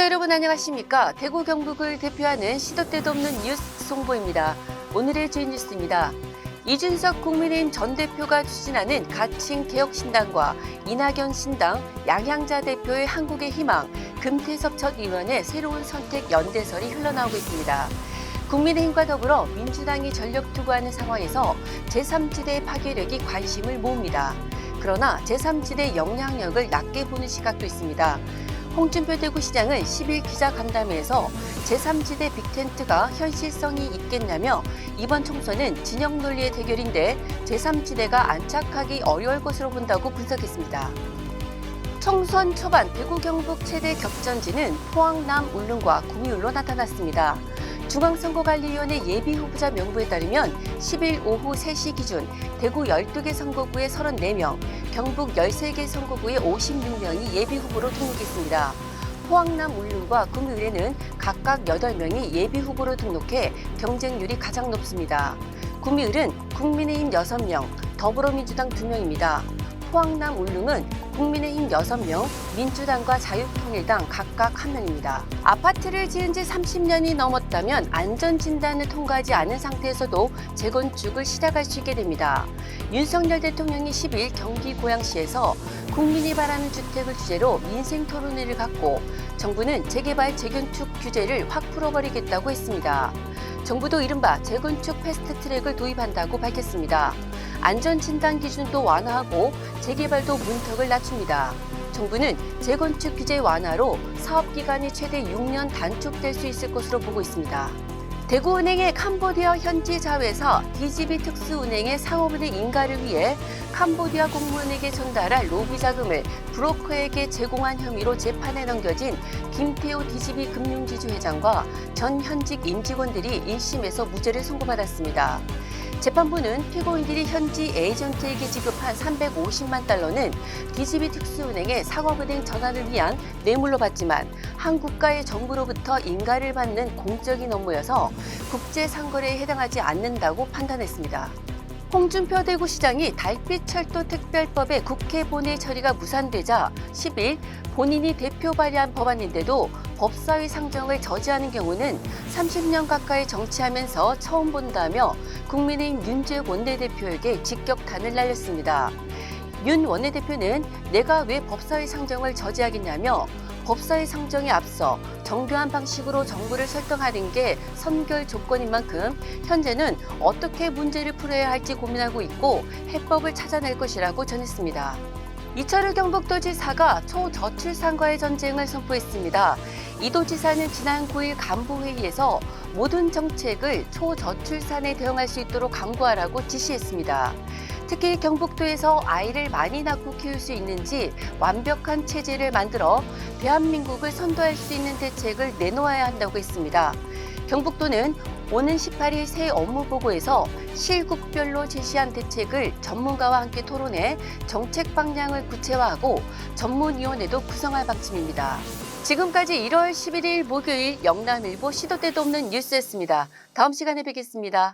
시청자 여러분 안녕하십니까? 대구 경북을 대표하는 시도 때도 없는 뉴스 송보입니다. 오늘의 주요 뉴스입니다. 이준석 국민의힘 전 대표가 추진하는 가칭 개혁신당과 이낙연 신당, 양향자 대표의 한국의 희망, 금태섭 전 의원의 새로운 선택 연대설이 흘러나오고 있습니다. 국민의힘과 더불어 민주당이 전력 투구하는 상황에서 제3지대의 파괴력이 관심을 모읍니다. 그러나 제3지대의 영향력을 낮게 보는 시각도 있습니다. 홍준표 대구시장은 10일 기자간담회에서 제3지대 빅텐트가 현실성이 있겠냐며 이번 총선은 진영 논리의 대결인데 제3지대가 안착하기 어려울 것으로 본다고 분석했습니다. 총선 초반 대구 경북 최대 격전지는 포항 남 울릉과 구미울로 나타났습니다. 중앙선거관리위원회 예비후보자 명부에 따르면 10일 오후 3시 기준 대구 12개 선거구에 34명, 경북 13개 선거구에 56명이 예비후보로 등록했습니다. 포항남 울릉과 구미울에는 각각 8명이 예비후보로 등록해 경쟁률이 가장 높습니다. 구미울은 국민의힘 6명, 더불어민주당 2명입니다. 포항남 울릉은 국민의힘 6명, 민주당과 자유통일당 각각 1명입니다. 아파트를 지은 지 30년이 넘었다면 안전진단을 통과하지 않은 상태에서도 재건축을 시작할 수 있게 됩니다. 윤석열 대통령이 10일 경기 고양시에서 국민이 바라는 주택을 주제로 민생 토론회를 갖고 정부는 재개발, 재건축 규제를 확 풀어버리겠다고 했습니다. 정부도 이른바 재건축 패스트트랙을 도입한다고 밝혔습니다. 안전진단 기준도 완화하고 재개발도 문턱을 낮춥니다. 정부는 재건축 규제 완화로 사업기간이 최대 6년 단축될 수 있을 것으로 보고 있습니다. 대구은행의 캄보디아 현지 자회사 DGB 특수은행의 상업은행 인가를 위해 캄보디아 공무원에게 전달할 로비 자금을 브로커에게 제공한 혐의로 재판에 넘겨진 김태호 DGB 금융지주 회장과 전 현직 임직원들이 1심에서 무죄를 선고받았습니다. 재판부는 피고인들이 현지 에이전트에게 지급한 350만 달러는 DGB 특수은행의 상업은행 전환을 위한 뇌물로 받지만 한국과의 정부로부터 인가를 받는 공적인 업무여서 국제상거래에 해당하지 않는다고 판단했습니다. 홍준표 대구시장이 달빛철도 특별법의 국회 본회의 처리가 무산되자 10일 본인이 대표 발의한 법안인데도 법사위 상정을 저지하는 경우는 30년 가까이 정치하면서 처음 본다며 국민의힘 윤재욱 원내대표에게 직격탄을 날렸습니다. 윤 원내대표는 내가 왜 법사위 상정을 저지하겠냐며 법사위 상정에 앞서 정교한 방식으로 정부를 설득하는 게 선결 조건인 만큼 현재는 어떻게 문제를 풀어야 할지 고민하고 있고 해법을 찾아낼 것이라고 전했습니다. 이철우 경북도지사가 초저출산과의 전쟁을 선포했습니다. 이 도지사는 지난 9일 간부회의에서 모든 정책을 초저출산에 대응할 수 있도록 강구하라고 지시했습니다. 특히 경북도에서 아이를 많이 낳고 키울 수 있는지 완벽한 체제를 만들어 대한민국을 선도할 수 있는 대책을 내놓아야 한다고 했습니다. 경북도는 오는 18일 새 업무보고에서 실국별로 제시한 대책을 전문가와 함께 토론해 정책 방향을 구체화하고 전문위원회도 구성할 방침입니다. 지금까지 1월 11일 목요일 영남일보 시도 때도 없는 뉴스였습니다. 다음 시간에 뵙겠습니다.